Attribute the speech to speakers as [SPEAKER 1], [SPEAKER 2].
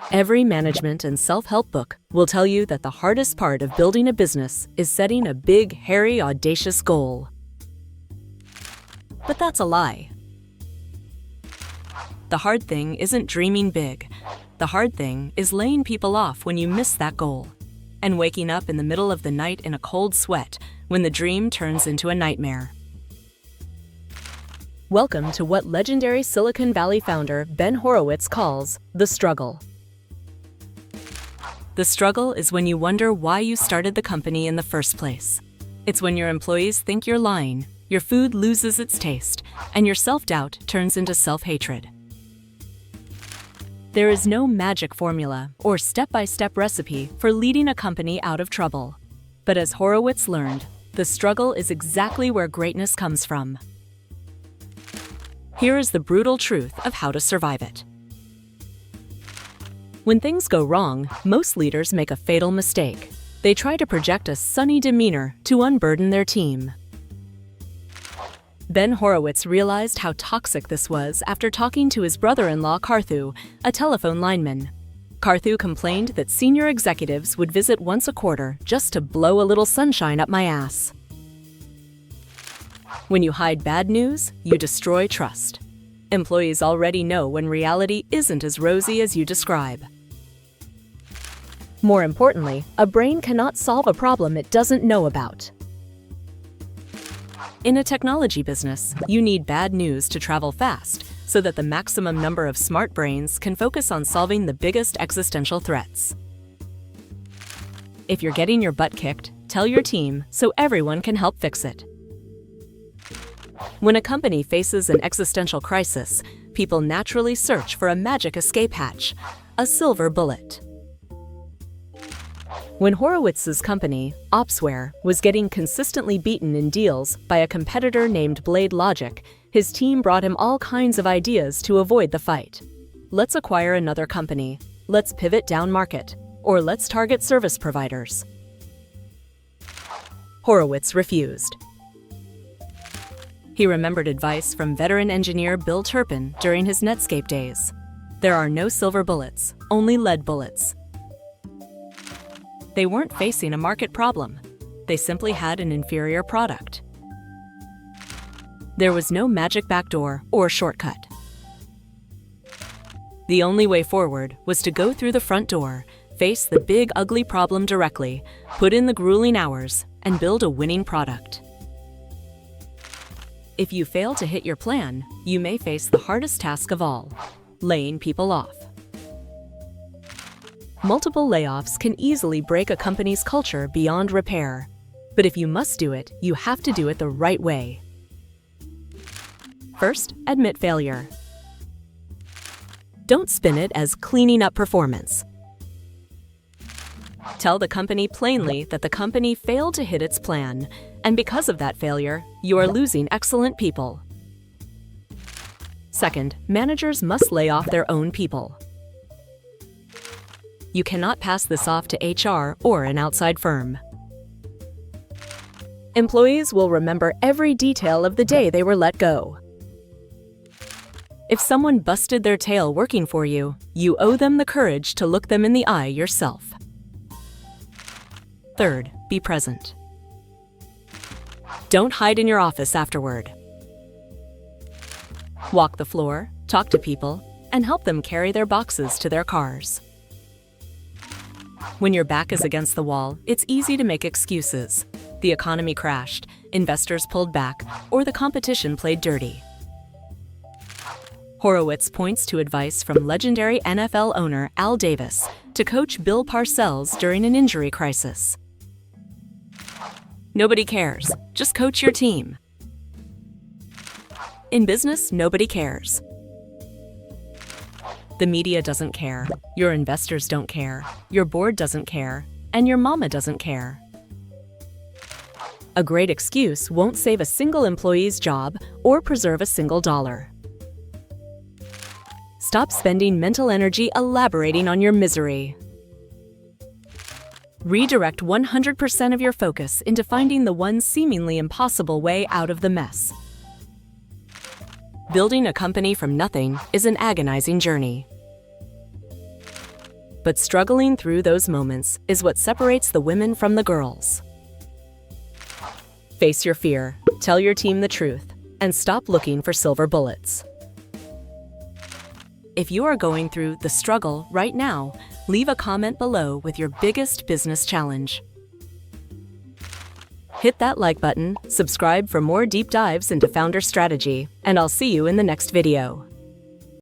[SPEAKER 1] Every management and self-help book will tell you that the hardest part of building a business is setting a big, hairy, audacious goal. But that's a lie. The hard thing isn't dreaming big. The hard thing is laying people off when you miss that goal, and waking up in the middle of the night in a cold sweat when the dream turns into a nightmare. Welcome to what legendary Silicon Valley founder Ben Horowitz calls the struggle. The struggle is when you wonder why you started the company in the first place. It's when your employees think you're lying, your food loses its taste, and your self-doubt turns into self-hatred. There is no magic formula or step-by-step recipe for leading a company out of trouble. But as Horowitz learned, the struggle is exactly where greatness comes from. Here is the brutal truth of how to survive it. When things go wrong, most leaders make a fatal mistake. They try to project a sunny demeanor to unburden their team. Ben Horowitz realized how toxic this was after talking to his brother-in-law Karthu, a telephone lineman. Karthu complained that senior executives would visit once a quarter just to blow a little sunshine up my ass. When you hide bad news, you destroy trust. Employees already know when reality isn't as rosy as you describe. More importantly, a brain cannot solve a problem it doesn't know about. In a technology business, you need bad news to travel fast so that the maximum number of smart brains can focus on solving the biggest existential threats. If you're getting your butt kicked, tell your team so everyone can help fix it. When a company faces an existential crisis, people naturally search for a magic escape hatch, a silver bullet. When Horowitz's company, Opsware, was getting consistently beaten in deals by a competitor named Blade Logic, his team brought him all kinds of ideas to avoid the fight. Let's acquire another company, let's pivot down market, or let's target service providers. Horowitz refused. He remembered advice from veteran engineer Bill Turpin during his Netscape days. There are no silver bullets, only lead bullets. They weren't facing a market problem. They simply had an inferior product. There was no magic backdoor or shortcut. The only way forward was to go through the front door, face the big ugly problem directly, put in the grueling hours, and build a winning product. If you fail to hit your plan, you may face the hardest task of all, laying people off. Multiple layoffs can easily break a company's culture beyond repair. But if you must do it, you have to do it the right way. First, admit failure. Don't spin it as cleaning up performance. Tell the company plainly that the company failed to hit its plan, and because of that failure, you are losing excellent people. Second, managers must lay off their own people. You cannot pass this off to HR or an outside firm. Employees will remember every detail of the day they were let go. If someone busted their tail working for you, you owe them the courage to look them in the eye yourself. Third, be present. Don't hide in your office afterward. Walk the floor, talk to people, and help them carry their boxes to their cars. When your back is against the wall, it's easy to make excuses. The economy crashed, investors pulled back, or the competition played dirty. Horowitz points to advice from legendary NFL owner Al Davis to coach Bill Parcells during an injury crisis. Nobody cares. Just coach your team. In business, nobody cares. The media doesn't care, your investors don't care, your board doesn't care, and your mama doesn't care. A great excuse won't save a single employee's job or preserve a single dollar. Stop spending mental energy elaborating on your misery. Redirect 100% of your focus into finding the one seemingly impossible way out of the mess. Building a company from nothing is an agonizing journey. But struggling through those moments is what separates the women from the girls. Face your fear, tell your team the truth, and stop looking for silver bullets. If you are going through the struggle right now, leave a comment below with your biggest business challenge. Hit that like button, subscribe for more deep dives into founder strategy, and I'll see you in the next video.